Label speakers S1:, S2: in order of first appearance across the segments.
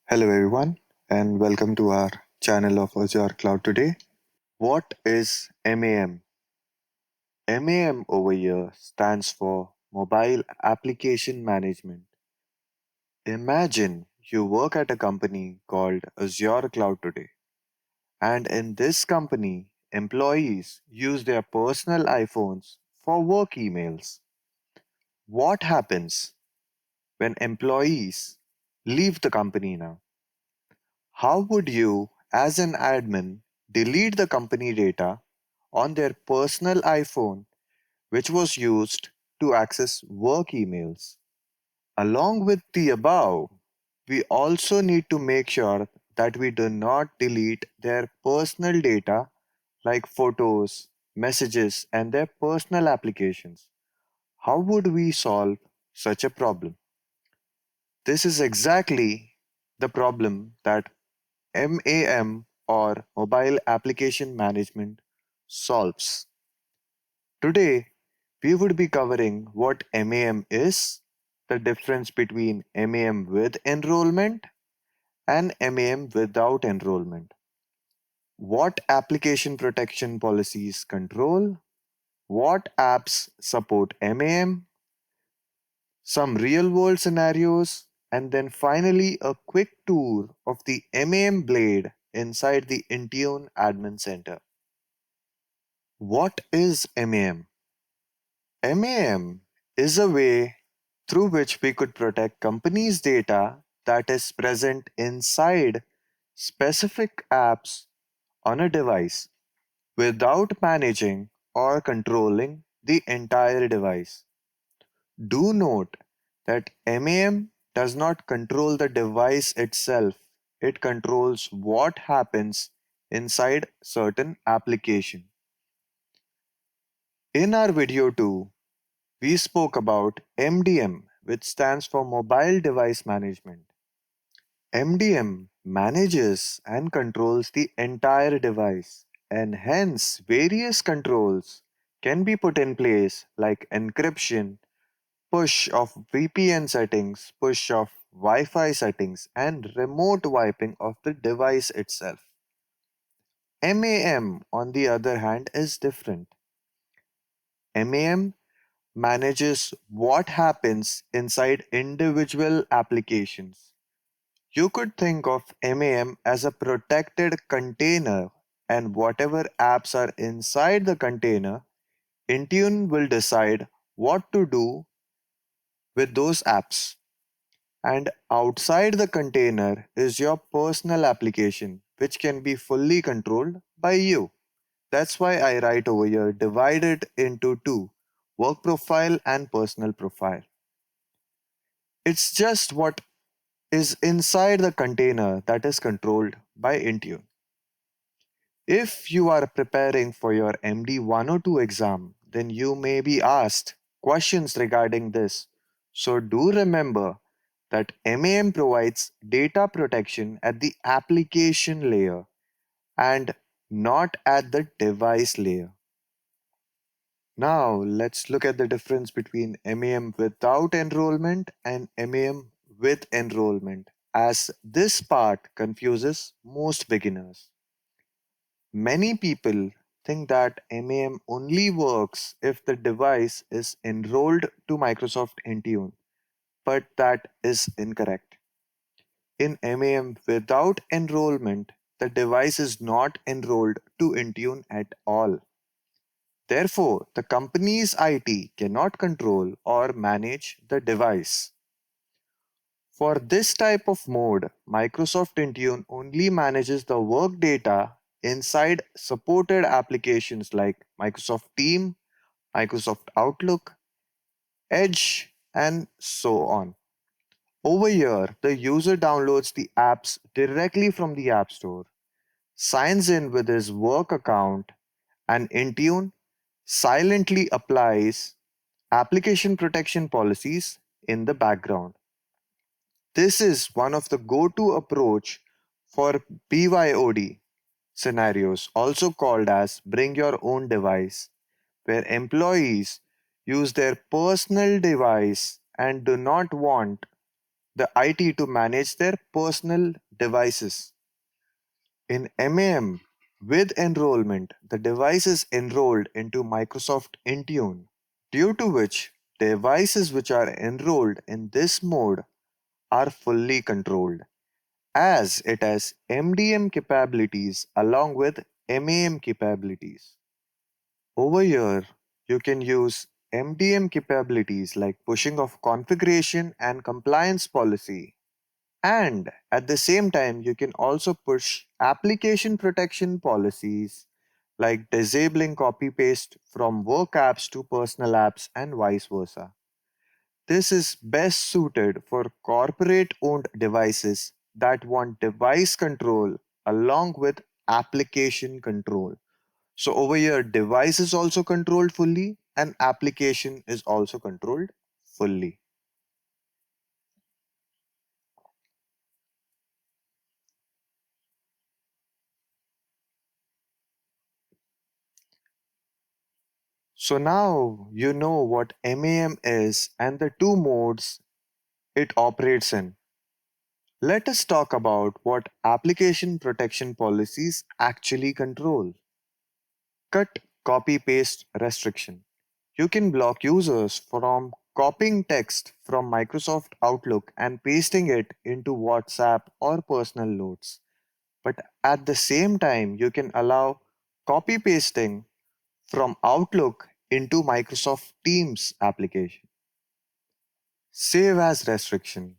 S1: Hello everyone and welcome to our channel of Azure Cloud Today. What is MAM? MAM over here stands for Mobile Application Management. Imagine you work at a company called Azure Cloud Today, and in this company, employees use their personal iPhones for work emails. What happens when employees leave the company now? How would you, as an admin, delete the company data on their personal iPhone, which was used to access work emails? Along with the above, we also need to make sure that we do not delete their personal data like photos, messages, and their personal applications. How would we solve such a problem? This is exactly the problem that MAM or Mobile Application Management solves. Today, we would be covering what MAM is, the difference between MAM with enrollment and MAM without enrollment, what application protection policies control, what apps support MAM, some real world scenarios, and then finally a quick tour of the MAM blade inside the Intune Admin Center. What is MAM? MAM is a way through which we could protect companies' data that is present inside specific apps on a device without managing or controlling the entire device. Do note that MAM does not control the device itself, it controls what happens inside certain application. In our video 2, we spoke about MDM, which stands for Mobile Device Management. MDM manages and controls the entire device, and hence various controls can be put in place like encryption, push of VPN settings, push of Wi-Fi settings, and remote wiping of the device itself. MAM, on the other hand, is different. MAM manages what happens inside individual applications. You could think of MAM as a protected container, and whatever apps are inside the container, Intune will decide what to do with those apps. And outside the container is your personal application, which can be fully controlled by you. That's why I write over here divided into two, work profile and personal profile. It's just what is inside the container that is controlled by Intune. If you are preparing for your MD-102 exam, then you may be asked questions regarding this. So do remember that MAM provides data protection at the application layer and not at the device layer. Now let's look at the difference between MAM without enrollment and MAM with enrollment, as this part confuses most beginners. Many people think that MAM only works if the device is enrolled to Microsoft Intune, but that is incorrect. In MAM without enrollment, the device is not enrolled to Intune at all. Therefore, the company's IT cannot control or manage the device. For this type of mode, Microsoft Intune only manages the work data inside supported applications like Microsoft Team, Microsoft Outlook, Edge, and so on. Over here, the user downloads the apps directly from the App Store, signs in with his work account, and Intune silently applies application protection policies in the background. This is one of the go-to approach for BYOD scenarios, also called as bring your own device, where employees use their personal device and do not want the IT to manage their personal devices. In MAM, with enrollment, the device is enrolled into Microsoft Intune, due to which devices which are enrolled in this mode are fully controlled, as it has MDM capabilities along with MAM capabilities. Over here, you can use MDM capabilities like pushing of configuration and compliance policy. And at the same time, you can also push application protection policies like disabling copy paste from work apps to personal apps and vice versa. This is best suited for corporate owned devices that want device control along with application control. So over here, device is also controlled fully and application is also controlled fully. So now you know what MAM is and the two modes it operates in. Let us talk about what application protection policies actually control. Cut copy paste restriction. You can block users from copying text from Microsoft Outlook and pasting it into WhatsApp or personal notes. But at the same time, you can allow copy pasting from Outlook into Microsoft Teams application. Save as restriction.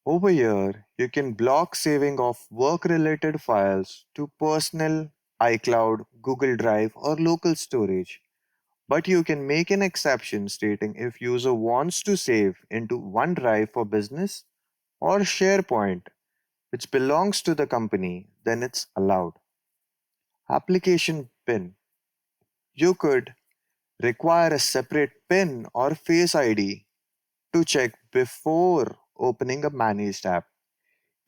S1: Over here, you can block saving of work related files to personal, iCloud, Google Drive, or local storage. But you can make an exception stating if user wants to save into OneDrive for business or SharePoint, which belongs to the company, then it's allowed. Application PIN. You could require a separate PIN or Face ID to check before opening a managed app,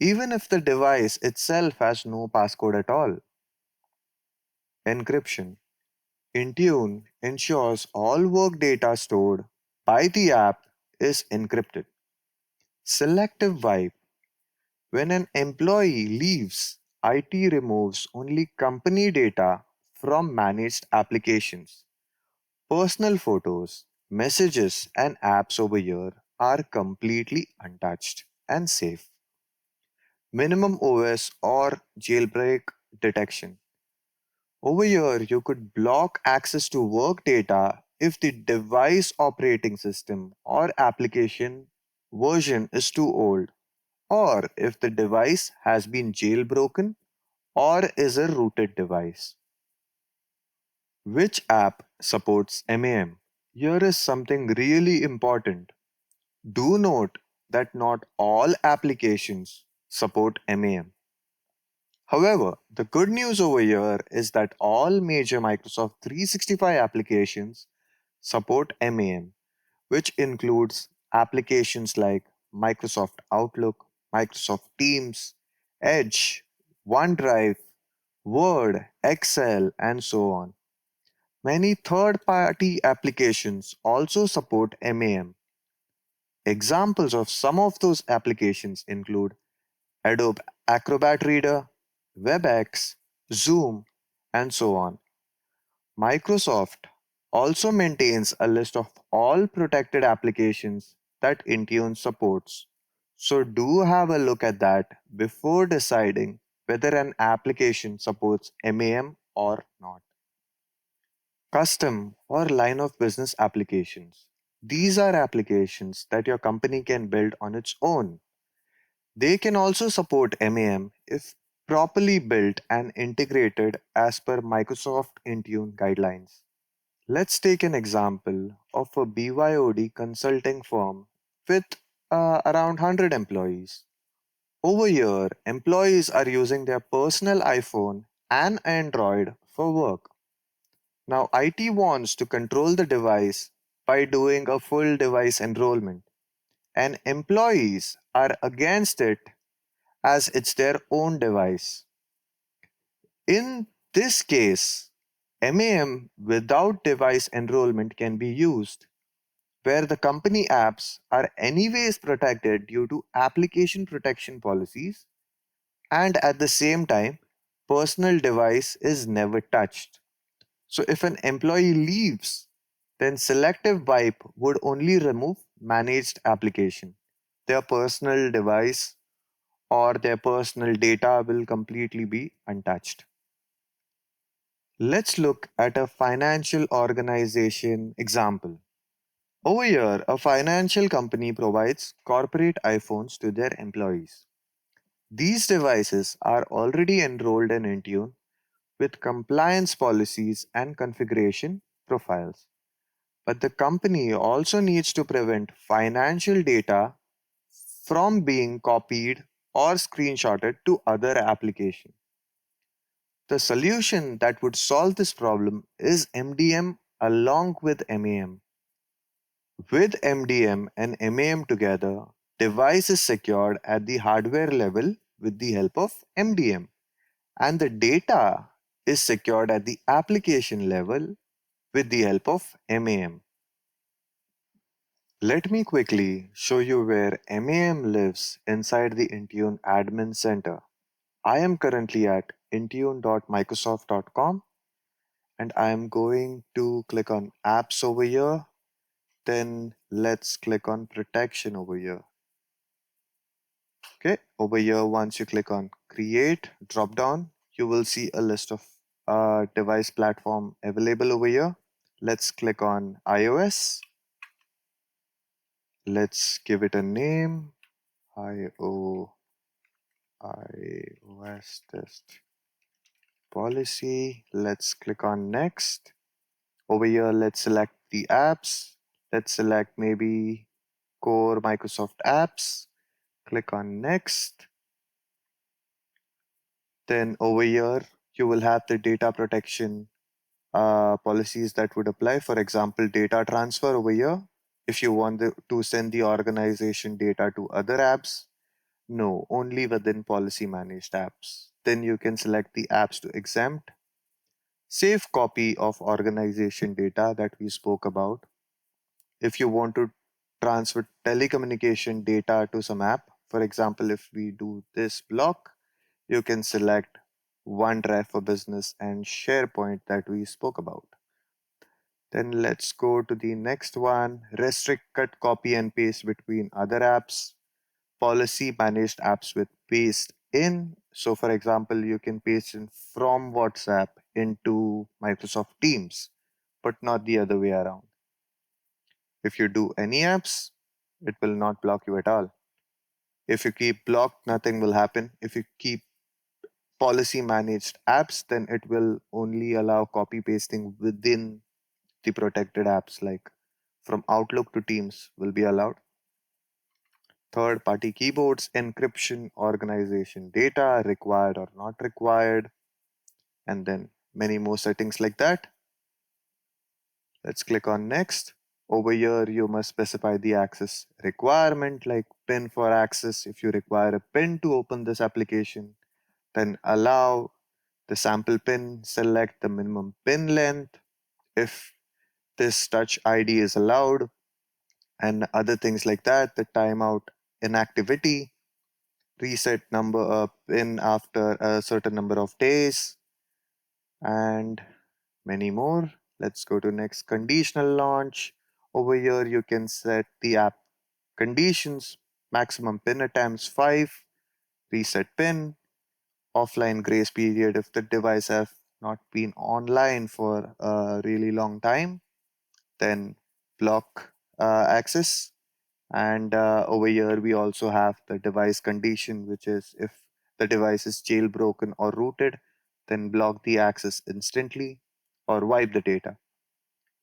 S1: even if the device itself has no passcode at all. Encryption. Intune ensures all work data stored by the app is encrypted. Selective wipe. When an employee leaves, IT removes only company data from managed applications. Personal photos, messages, and apps over here are completely untouched and safe. Minimum OS or jailbreak detection. Over here, you could block access to work data if the device operating system or application version is too old, or if the device has been jailbroken or is a rooted device. Which app supports MAM? Here is something really important. Do note that not all applications support MAM. However, the good news over here is that all major Microsoft 365 applications support MAM, which includes applications like Microsoft Outlook, Microsoft Teams, Edge, OneDrive, Word, Excel, and so on. Many third party applications also support MAM. Examples of some of those applications include Adobe Acrobat Reader, WebEx, Zoom, and so on. Microsoft also maintains a list of all protected applications that Intune supports. So do have a look at that before deciding whether an application supports MAM or not. Custom or line of business applications. These are applications that your company can build on its own. They can also support MAM if properly built and integrated as per Microsoft Intune guidelines. Let's take an example of a BYOD consulting firm with around 100 employees. Over here, employees are using their personal iPhone and Android for work. Now, IT wants to control the device by doing a full device enrollment, and employees are against it as it's their own device. In this case, MAM without device enrollment can be used. where the company apps are anyways protected due to application protection policies, and at the same time, personal device is never touched. So if an employee leaves, then selective wipe would only remove managed application. Their personal device or their personal data will completely be untouched. Let's look at a financial organization example. Over here, a financial company provides corporate iPhones to their employees. These devices are already enrolled in Intune with compliance policies and configuration profiles. But the company also needs to prevent financial data from being copied or screenshotted to other applications. The solution that would solve this problem is MDM along with MAM. With MDM and MAM together, device is secured at the hardware level with the help of MDM, and the data is secured at the application level with the help of MAM. Let me quickly show you where MAM lives inside the Intune Admin Center. I am currently at intune.microsoft.com and I am going to click on apps over here. Then let's click on protection over here. Okay, over here, once you click on create drop down, you will see a list of device platform available over here. Let's click on iOS. Let's give it a name. iOS test policy. Let's click on next. Over here, let's select the apps. Let's select maybe core Microsoft apps. Click on next. Then over here, you will have the data protection policies that would apply. For example, data transfer over here. If you want to send the organization data to other apps, no, only within policy managed apps. Then you can select the apps to exempt. Save copy of organization data that we spoke about. If you want to transfer telecommunication data to some app, for example, if we do this block, you can select OneDrive for Business and SharePoint that we spoke about. Then let's go to the next one. Restrict, cut, copy, and paste between other apps. Policy managed apps with paste in. So, for example, you can paste in from WhatsApp into Microsoft Teams, but not the other way around. If you do any apps, it will not block you at all. If you keep blocked, nothing will happen. If you keep policy managed apps, then it will only allow copy pasting within the protected apps, like from Outlook to Teams will be allowed. Third party keyboards, encryption, organization data, required or not required, and then many more settings like that. Let's click on next. Over here, you must specify the access requirement, like PIN for access. If you require a PIN to open this application, then allow the sample PIN, select the minimum PIN length. If this touch ID is allowed, and other things like that, the timeout inactivity, reset number PIN after a certain number of days, and many more. Let's go to next, conditional launch. Over here, you can set the app conditions, maximum pin attempts 5, reset pin, offline grace period if the device have not been online for a really long time, then block access. And over here, we also have the device condition, which is if the device is jailbroken or rooted, then block the access instantly or wipe the data.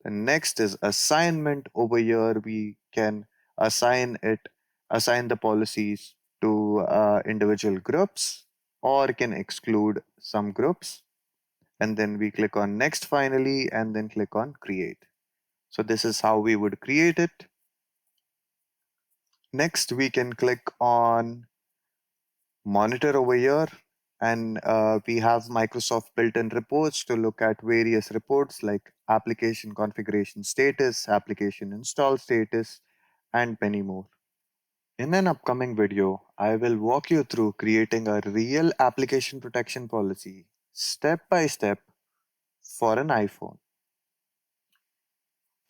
S1: The next is assignment. Over here, we can assign the policies to individual groups or can exclude some groups. And then we click on next finally, and then click on create. So this is how we would create it. Next, we can click on monitor over here. And we have Microsoft built-in reports to look at various reports like application configuration status, application install status, and many more. In an upcoming video, I will walk you through creating a real application protection policy step by step for an iPhone.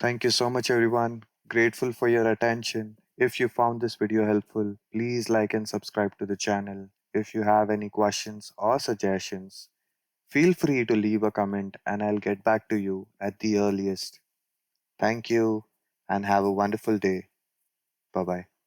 S1: Thank you so much, everyone. Grateful for your attention. If you found this video helpful, please like and subscribe to the channel. If you have any questions or suggestions, feel free to leave a comment and I'll get back to you at the earliest. Thank you and have a wonderful day. Bye bye.